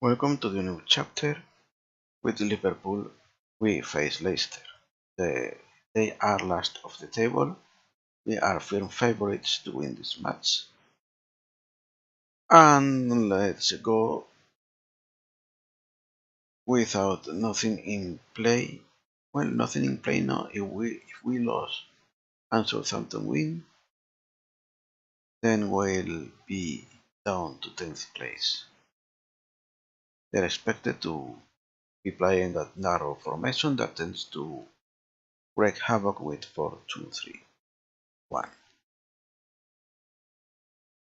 Welcome to the new chapter. With Liverpool, we face Leicester. They are last of the table. We are firm favorites to win this match. And let's go without nothing in play. Well, nothing in play now. If we lose and Southampton win, then we'll be down to 10th place. They're expected to be playing that narrow formation that tends to wreak havoc with 4-2-3-1.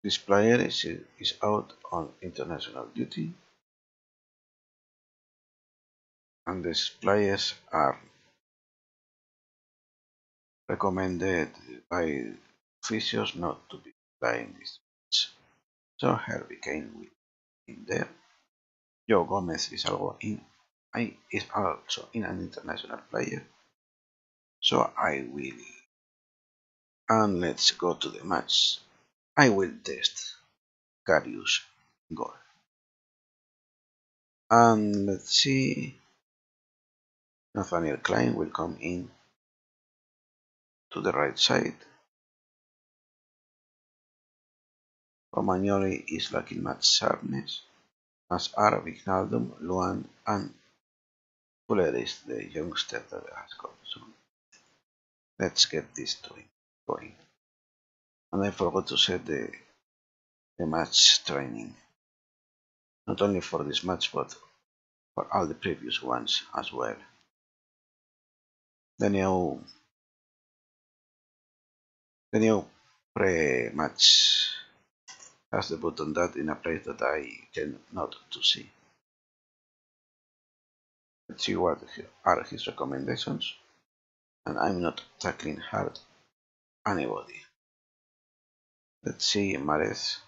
This player is out on international duty, and these players are recommended by officials not to be playing this match. So Harvey Kane will be in there. Joe Gomez is also in an international player. So I will, and let's go to the match. I will test Karius goal. And let's see, Nathaniel Klein will come in to the right side. Romagnoli is lacking much sharpness, as are Wijnaldum, Luan, and Fuller the youngster that has come. So let's get this going. And I forgot to set the match training, not only for this match but for all the previous ones as well. The new pre-match has the button that in a place that I cannot to see. Let's see what are his recommendations, and I'm not tackling hard anybody. Let's see Mahrez.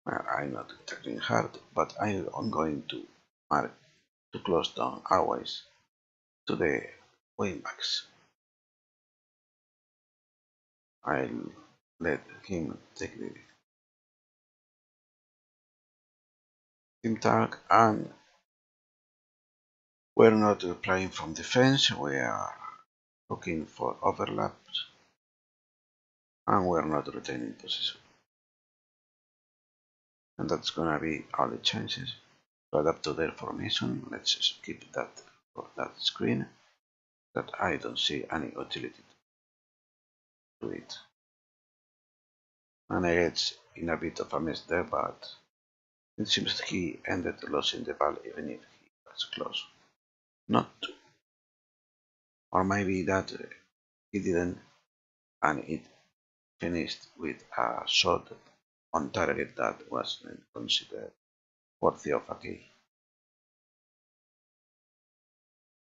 Well, I'm not tackling hard, but I'm going to mark to close down always to the wingbacks. I'll let him take the team tag, and we're not playing from defense, we are looking for overlaps, and we're not retaining possession. And that's gonna be all the chances to adapt to their formation. Let's just keep that for that screen, that I don't see any utility to it. And I get in a bit of a mess there, but it seems he ended losing the ball even if he was close not to. Or maybe that he didn't, and it finished with a shot on target that was considered worthy of a key.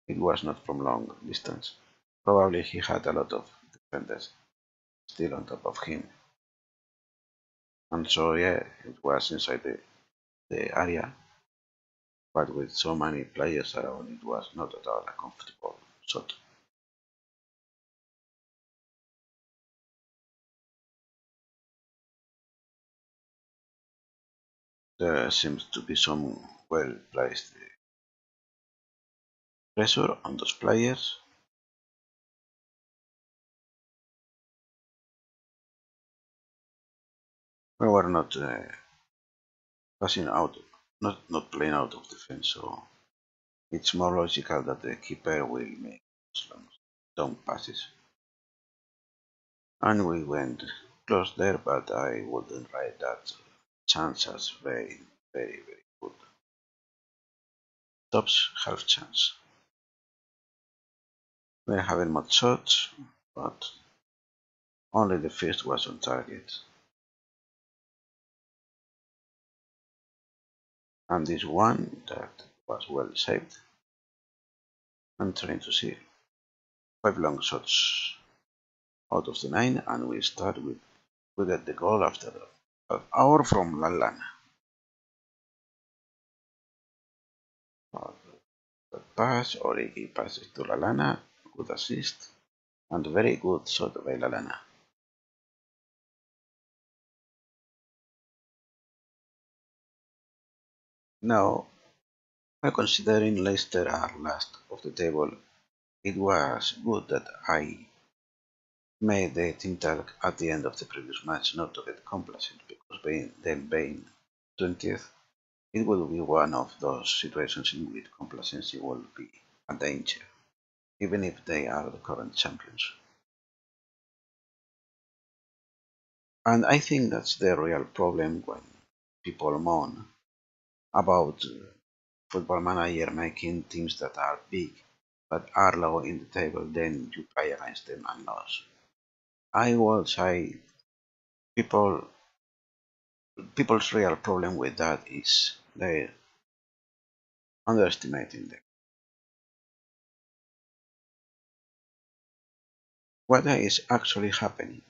It was not from long distance. Probably he had a lot of defenders still on top of him. And so yeah, it was inside the area, but with so many players around, it was not at all a comfortable shot. There seems to be some well-placed pressure on those players. We were not passing out, not playing out of defense, so it's more logical that the keeper will make long passes. And we went close there, but I wouldn't write that chance as very, very, very good. Tops half chance. We're having much shots, but only the first was on target. And this one that was well saved. I'm trying to see 5 long shots out of the 9, and we start with we get the goal after an hour from Lallana. Pass, Origi passes to Lallana, good assist, and very good shot by Lallana. Now, while considering Leicester are last of the table, it was good that I made the team talk at the end of the previous match not to get complacent, because being 20th, it will be one of those situations in which complacency will be a danger, even if they are the current champions. And I think that's the real problem when people moan about Football Manager making teams that are big but are low in the table, then you play against them and lose. I will say people people's real problem with that is they're underestimating them. What is actually happening?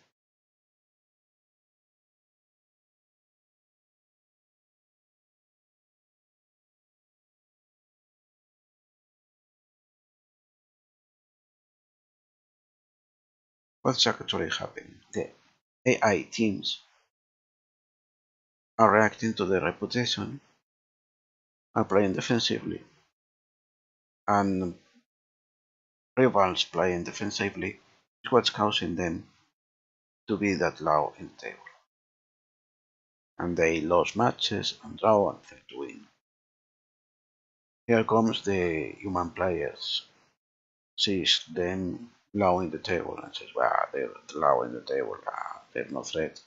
What's actually happening? The AI teams are reacting to the reputation, are playing defensively, and rivals playing defensively is what's causing them to be that low in the table. And they lose matches and draw and fail to win. Here comes the human players, sees them low in the table and says, well, they're low in the table, they're no threat,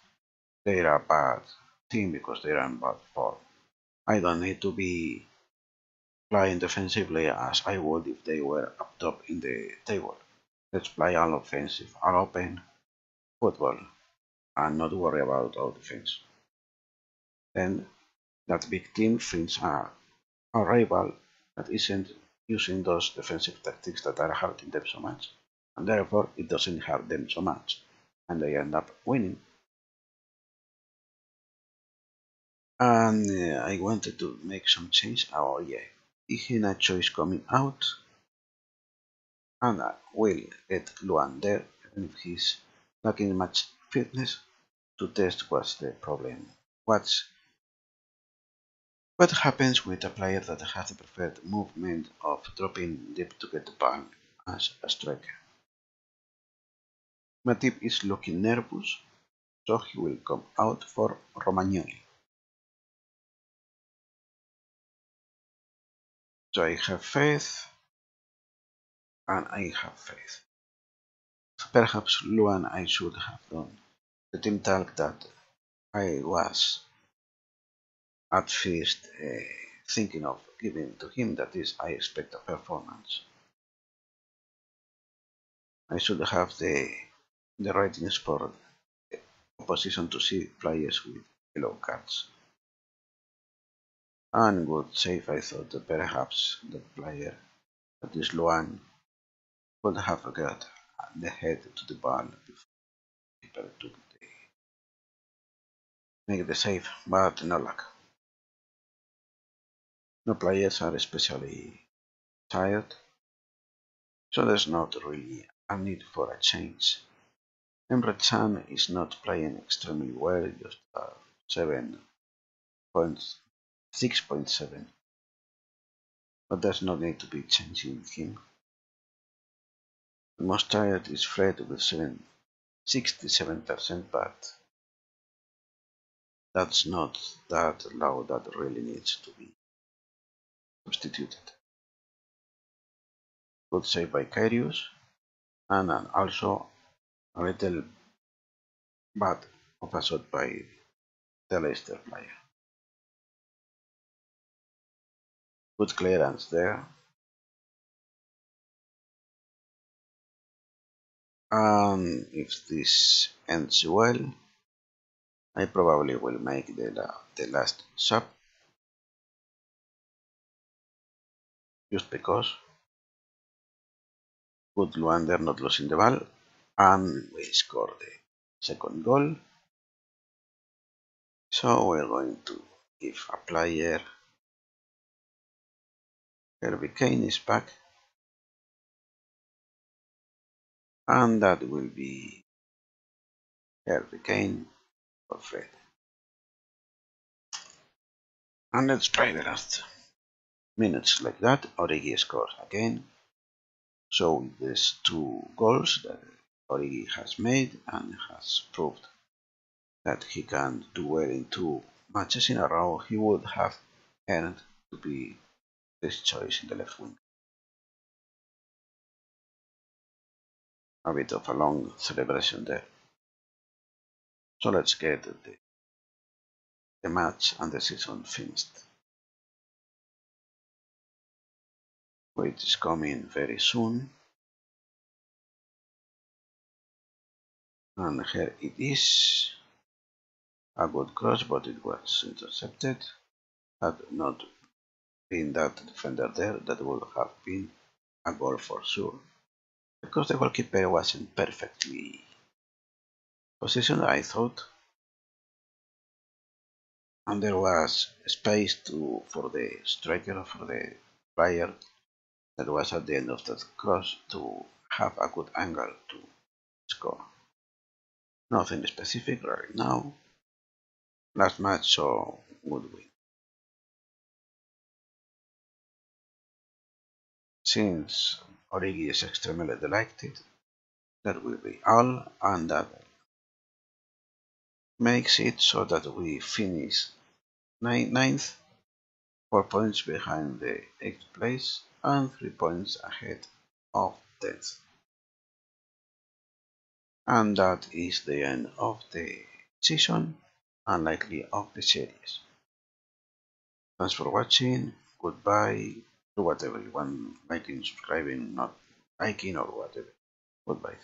they're a bad team because they're in bad form. I don't need to be playing defensively as I would if they were up top in the table. Let's play all offensive, all open football and not worry about all defense. Then that big team finds a rival that isn't using those defensive tactics that are hurting them so much, and therefore it doesn't hurt them so much, and they end up winning. And I wanted to make some change. Oh yeah, Iheanacho is coming out, and I will get Luan there, even if he's lacking much fitness, to test what's the problem. What happens with a player that has the preferred movement of dropping deep to get the ball as a striker? Matip is looking nervous, so he will come out for Romagnoli. So I have faith, and I have faith. Perhaps Luan I should have done the team talk that I was at first thinking of giving to him, that is, I expect a performance. I should have the ratings for the opposition to see players with yellow cards. And would say if I thought that perhaps the player, that is Luan, would have got the head to the ball before keeper took make the save, but no luck. No players are especially tired, so there's not really a need for a change. Emre Can is not playing extremely well, just 7.6.7, but there's no need to be changing him. The most tired is Fred with 67%, but that's not that low that really needs to be substituted. Good save by Karius, and also a little bad of a shot by the Leicester player. Good clearance there, and if this ends well, I probably will make the last sub, just because. Good Luander not losing the ball, and we score the second goal. So we're going to give a player. Harvey Kane is back, and that will be Harvey Kane for Fred. And let's play the last minutes like that. Origi scores again. So these two goals that Origi has made and has proved that he can do well in 2 matches in a row, he would have earned to be this choice in the left wing. A bit of a long celebration there. So let's get the match and the season finished. Which is coming very soon. And here it is. A good cross, but it was intercepted. Had not been that defender there, that would have been a goal for sure. Because the goalkeeper wasn't perfectly positioned, I thought. And there was space for the striker, for the player that was at the end of that cross to have a good angle to score. Nothing specific right now. Last match, so would win. Since Origi is extremely delighted, that will be all, and that makes it so that we finish ninth, 4 points behind the 8th place, and 3 points ahead of 10th. And that is the end of the season, and likely of the series. Thanks for watching, goodbye, do whatever you want, liking, subscribing, not liking, or whatever. Goodbye.